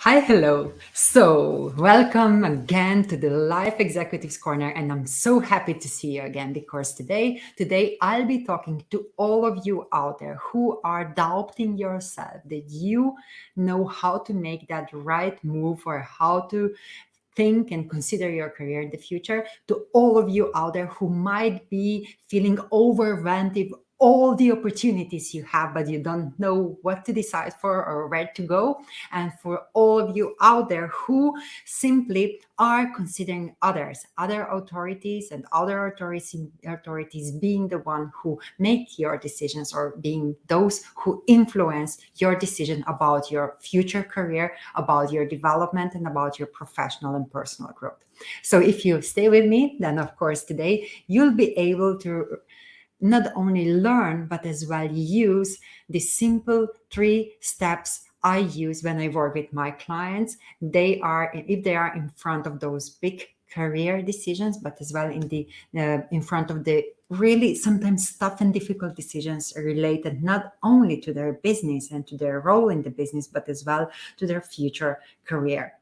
Hi, hello. So, welcome again to the Life Executives Corner, and I'm so happy to see you again because today I'll be talking to all of you out there who are doubting yourself that you know how to make that right move or how to think and consider your career in the future, to all of you out there who might be feeling overwhelmed with all the opportunities you have, but you don't know what to decide for or where to go. And for all of you out there who simply are considering other authorities, and other authorities being the one who make your decisions or being those who influence your decision about your future career, about your development, and about your professional and personal growth. So if you stay with me, then of course today you'll be able to not only learn, but as well use the simple 3 steps I use when I work with my clients. If they are in front of those big career decisions, but as well in front of the really sometimes tough and difficult decisions related not only to their business and to their role in the business, but as well to their future career.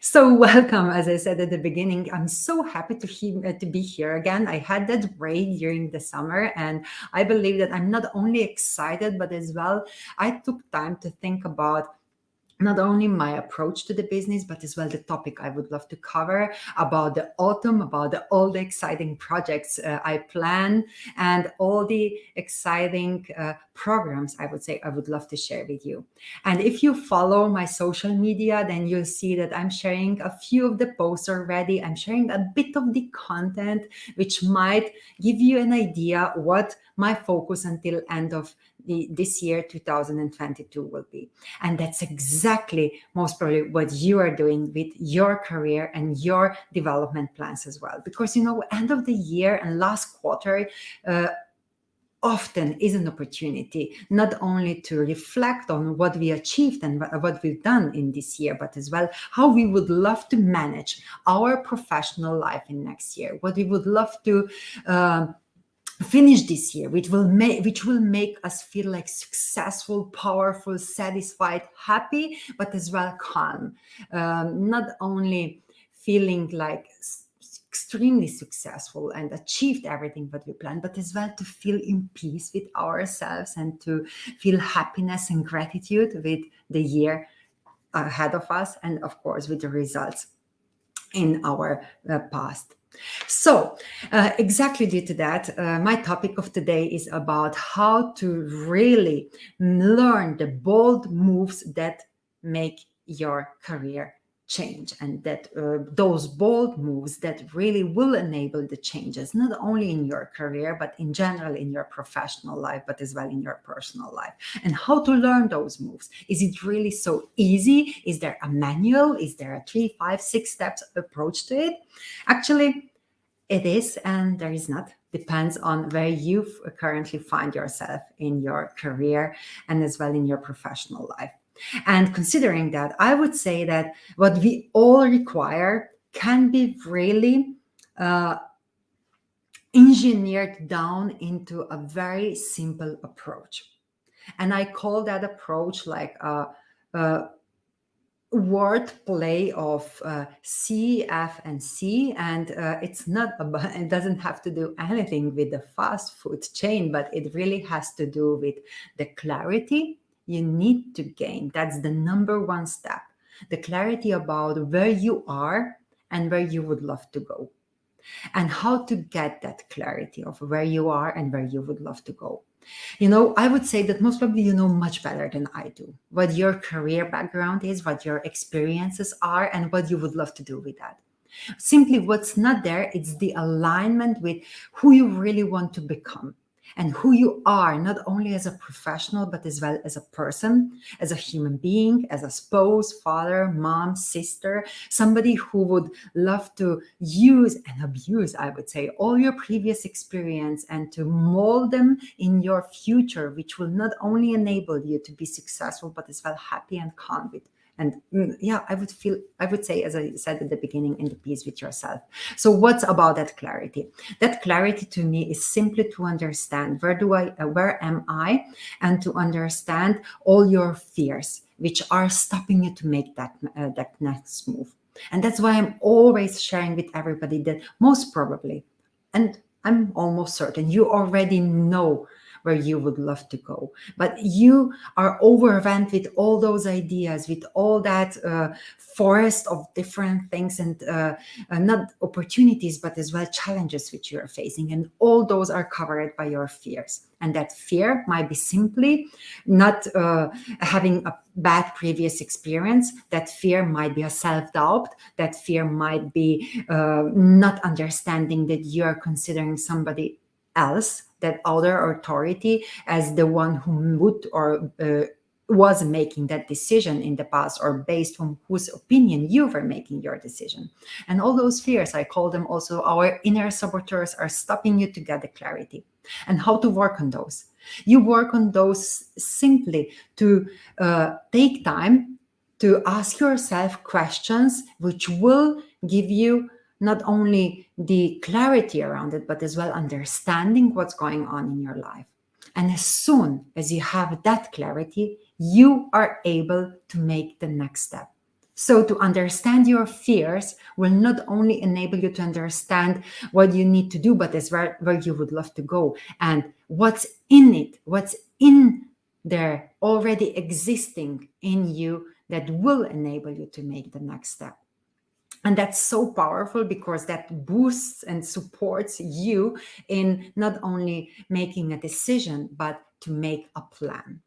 So welcome, as I said at the beginning. I'm so happy to be here again. I had that break during the summer, and I believe that I'm not only excited, but as well, I took time to think about not only my approach to the business, but as well the topic I would love to cover about the autumn, about all the exciting projects I plan, and all the exciting programs I would say I would love to share with you. And if you follow my social media, then you'll see that I'm sharing a few of the posts already. I'm sharing a bit of the content, which might give you an idea what my focus until end of this year 2022 will be. And that's exactly most probably what you are doing with your career and your development plans as well. Because, end of the year and last quarter, often is an opportunity not only to reflect on what we achieved and what we've done in this year, but as well how we would love to manage our professional life in next year, what we would love to finish this year, which will make us feel like successful, powerful, satisfied, happy, but as well calm. Not only feeling like extremely successful and achieved everything that we planned, but as well to feel in peace with ourselves and to feel happiness and gratitude with the year ahead of us, and of course with the results in our past. So, exactly due to that, my topic of today is about how to really learn the bold moves that make your career change, and that those bold moves that really will enable the changes not only in your career but in general in your professional life, but as well in your personal life. And how to learn those moves. Is it really so easy? Is there a manual? Is there a 3, 5, 6 steps approach to it? Actually, it is, and there is not. Depends on where you currently find yourself in your career and as well in your professional life. And considering that, I would say that what we all require can be really uh, engineered down into a very simple approach. And I call that approach like a word play of C, F, and C. And it's not about, it doesn't have to do anything with the fast food chain, but it really has to do with the clarity you need to gain. That's the number one step. The clarity about where you are and where you would love to go, and how to get that clarity of where you are and where you would love to go. I would say that most probably you know much better than I do what your career background is, what your experiences are, and what you would love to do with that. Simply what's not there, it's the alignment with who you really want to become and who you are, not only as a professional, but as well as a person, as a human being, as a spouse, father, mom, sister, somebody who would love to use and abuse, I would say, all your previous experience and to mold them in your future, which will not only enable you to be successful, but as well happy and calm with. And yeah, I would say, as I said at the beginning, in the peace with yourself. So what's about that clarity? That clarity to me is simply to understand where am I, and to understand all your fears, which are stopping you to make that next move. And that's why I'm always sharing with everybody that most probably, and I'm almost certain you already know where you would love to go, but you are overwhelmed with all those ideas, with all that forest of different things, and not opportunities, but as well challenges which you are facing. And all those are covered by your fears. And that fear might be simply not having a bad previous experience. That fear might be a self-doubt. That fear might be not understanding that you are considering somebody else, that other authority, as the one who would or was making that decision in the past, or based on whose opinion you were making your decision. And all those fears, I call them also our inner saboteurs, are stopping you to get the clarity. And how to work on those? You work on those simply to take time to ask yourself questions which will give you not only the clarity around it, but as well understanding what's going on in your life. And as soon as you have that clarity, you are able to make the next step. So to understand your fears will not only enable you to understand what you need to do, but as well where you would love to go, and what's in it, what's in there already existing in you that will enable you to make the next step. And that's so powerful, because that boosts and supports you in not only making a decision, but to make a plan.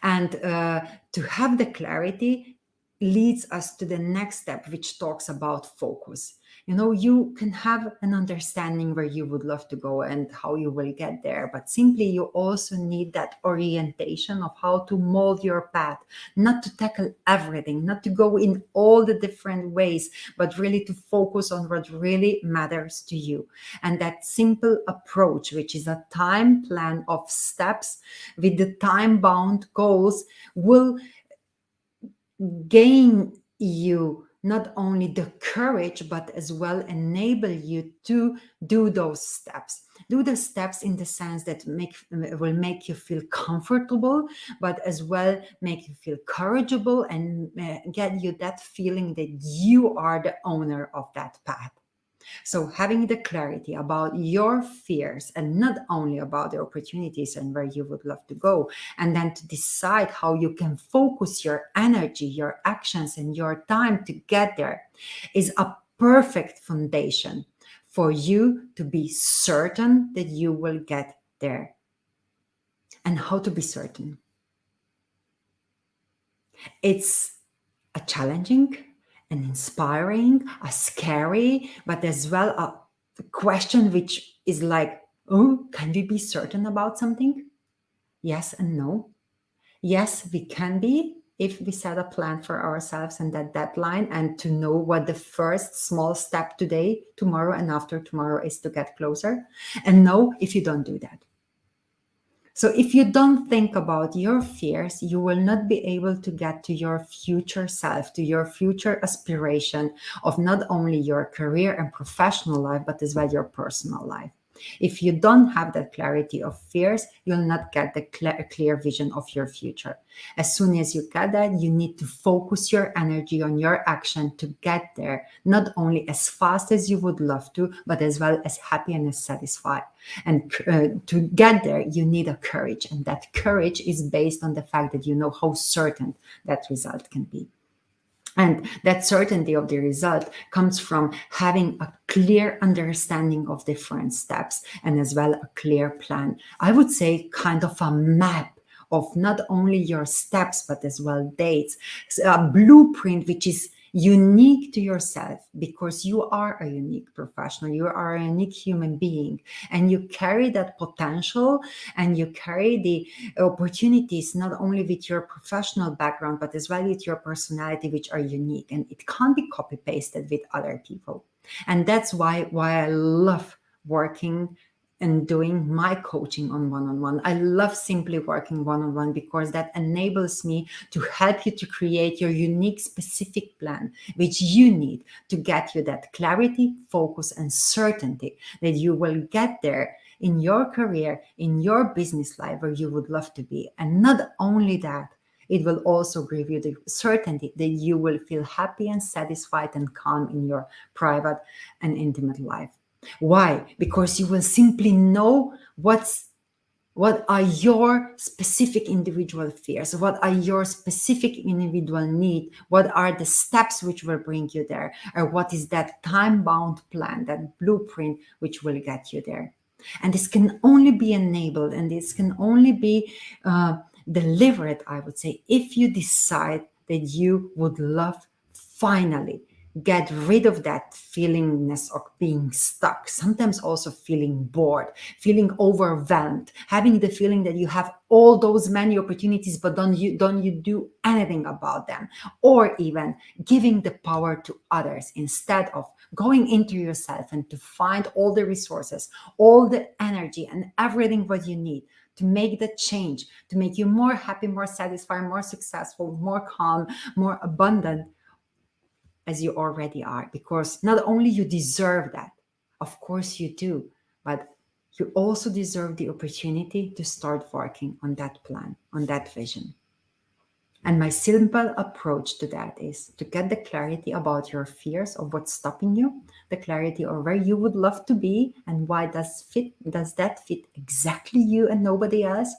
And to have the clarity leads us to the next step, which talks about focus. You know, you can have an understanding where you would love to go and how you will get there, but simply you also need that orientation of how to mold your path, not to tackle everything, not to go in all the different ways, but really to focus on what really matters to you. And that simple approach, which is a time plan of steps with the time-bound goals, will gain you not only the courage, but as well enable you to do those steps. Do the steps in the sense that will make you feel comfortable, but as well make you feel courageable, and get you that feeling that you are the owner of that path. So having the clarity about your fears, and not only about the opportunities and where you would love to go, and then to decide how you can focus your energy, your actions, and your time to get there, is a perfect foundation for you to be certain that you will get there. And how to be certain? It's a challenging, an inspiring, a scary, but as well a question which is like, oh, can we be certain about something? Yes and no. Yes, we can be, if we set a plan for ourselves and that deadline, and to know what the first small step today, tomorrow, and after tomorrow is to get closer. And no, if you don't do that. So if you don't think about your fears, you will not be able to get to your future self, to your future aspiration of not only your career and professional life, but as well your personal life. If you don't have that clarity of fears, you'll not get the clear vision of your future. As soon as you get that, you need to focus your energy on your action to get there, not only as fast as you would love to, but as well as happy and as satisfied. And to get there, you need a courage. And that courage is based on the fact that you know how certain that result can be. And that certainty of the result comes from having a clear understanding of different steps, and as well a clear plan. I would say kind of a map of not only your steps, but as well dates, a blueprint which is unique to yourself, because you are a unique professional, you are a unique human being, and you carry that potential, and you carry the opportunities not only with your professional background, but as well with your personality, which are unique, and it can't be copy pasted with other people. And that's why I love working and doing my coaching on one-on-one. I love simply working one-on-one, because that enables me to help you to create your unique specific plan, which you need to get you that clarity, focus, and certainty that you will get there in your career, in your business life where you would love to be. And not only that, it will also give you the certainty that you will feel happy and satisfied and calm in your private and intimate life. Why? Because you will simply know what are your specific individual fears, what are your specific individual need, what are the steps which will bring you there, or what is that time-bound plan, that blueprint which will get you there. And this can only be enabled, and this can only be delivered, I would say, if you decide that you would love finally get rid of that feelingness of being stuck, sometimes also feeling bored, feeling overwhelmed, having the feeling that you have all those many opportunities, but don't you do anything about them, or even giving the power to others instead of going into yourself and to find all the resources, all the energy and everything what you need to make the change, to make you more happy, more satisfied, more successful, more calm, more abundant, as you already are. Because not only you deserve that, of course you do, but you also deserve the opportunity to start working on that plan, on that vision. And my simple approach to that is to get the clarity about your fears of what's stopping you, the clarity of where you would love to be and why does that fit exactly you and nobody else,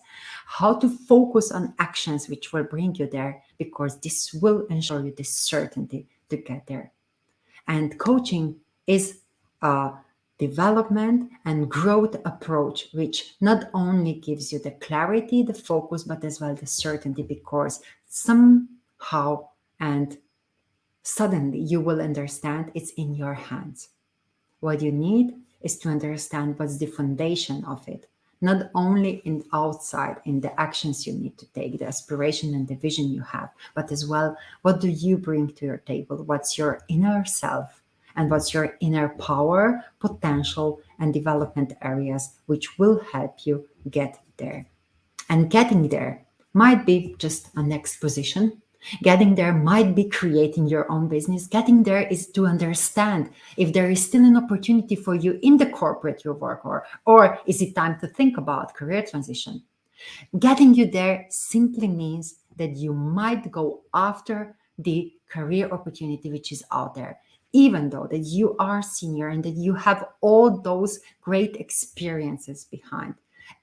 how to focus on actions which will bring you there, because this will ensure you the certainty to get there. And coaching is a development and growth approach, which not only gives you the clarity, the focus, but as well the certainty, because somehow and suddenly you will understand it's in your hands. What you need is to understand what's the foundation of it, not only in outside, in the actions you need to take, the aspiration and the vision you have, but as well, what do you bring to your table? What's your inner self? And what's your inner power, potential, and development areas, which will help you get there. And getting there might be just a next position. Getting there might be creating your own business. Getting there is to understand if there is still an opportunity for you in the corporate you work, or is it time to think about career transition. Getting you there simply means that you might go after the career opportunity which is out there, even though that you are senior and that you have all those great experiences behind.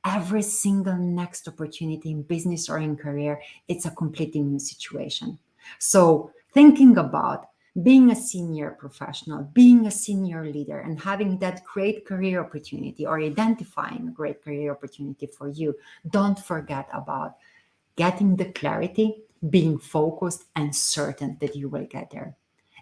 Every single next opportunity in business or in career, it's a completely new situation. So thinking about being a senior professional, being a senior leader, and having that great career opportunity, or identifying a great career opportunity for you, don't forget about getting the clarity, being focused and certain that you will get there.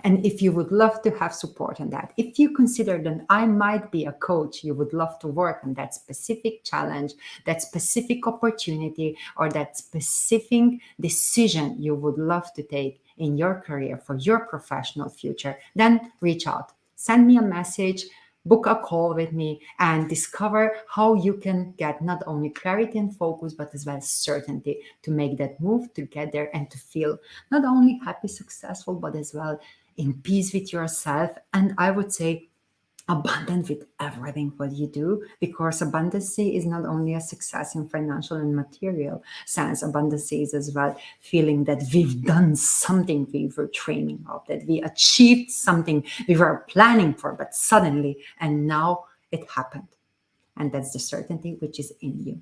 And if you would love to have support on that, if you consider that I might be a coach, you would love to work on that specific challenge, that specific opportunity, or that specific decision you would love to take in your career for your professional future, then reach out. Send me a message, book a call with me, and discover how you can get not only clarity and focus, but as well certainty to make that move, to get there, and to feel not only happy, successful, but as well in peace with yourself. And I would say abundant with everything what you do, because abundance is not only a success in financial and material sense. Abundance is as well feeling that we've done something we were dreaming of, that we achieved something we were planning for, but suddenly and now it happened. And that's the certainty which is in you.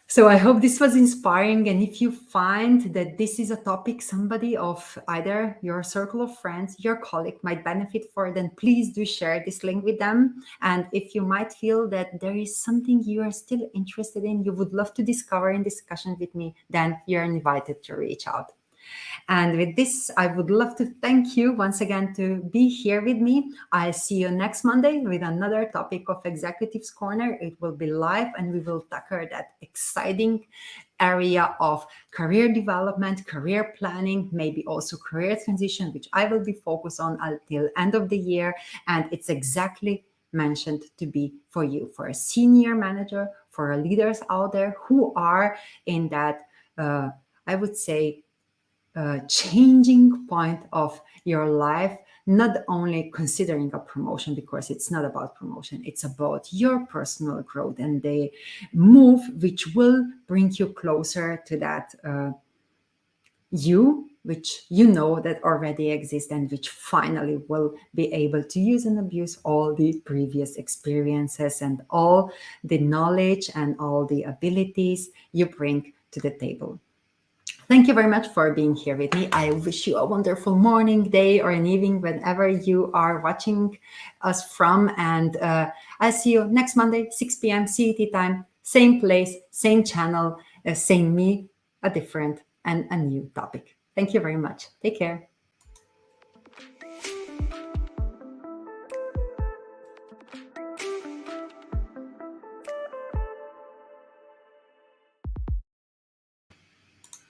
So I hope this was inspiring. And if you find that this is a topic somebody of either your circle of friends, your colleague might benefit for, then please do share this link with them. And if you might feel that there is something you are still interested in, you would love to discover in discussion with me, then you're invited to reach out. And with this, I would love to thank you once again to be here with me. I'll see you next Monday with another topic of Executives Corner. It will be live and we will tackle that exciting area of career development, career planning, maybe also career transition, which I will be focused on until end of the year. And it's exactly mentioned to be for you, for a senior manager, for leaders out there who are in that, I would say, changing point of your life, not only considering a promotion, because it's not about promotion, it's about your personal growth and the move which will bring you closer to that you, which you know that already exists and which finally will be able to use and abuse all the previous experiences and all the knowledge and all the abilities you bring to the table. Thank you very much for being here with me. I wish you a wonderful morning, day, or an evening whenever you are watching us from. And I'll see you next Monday, 6 p.m. CET time, same place, same channel, same me, a different and a new topic. Thank you very much. Take care.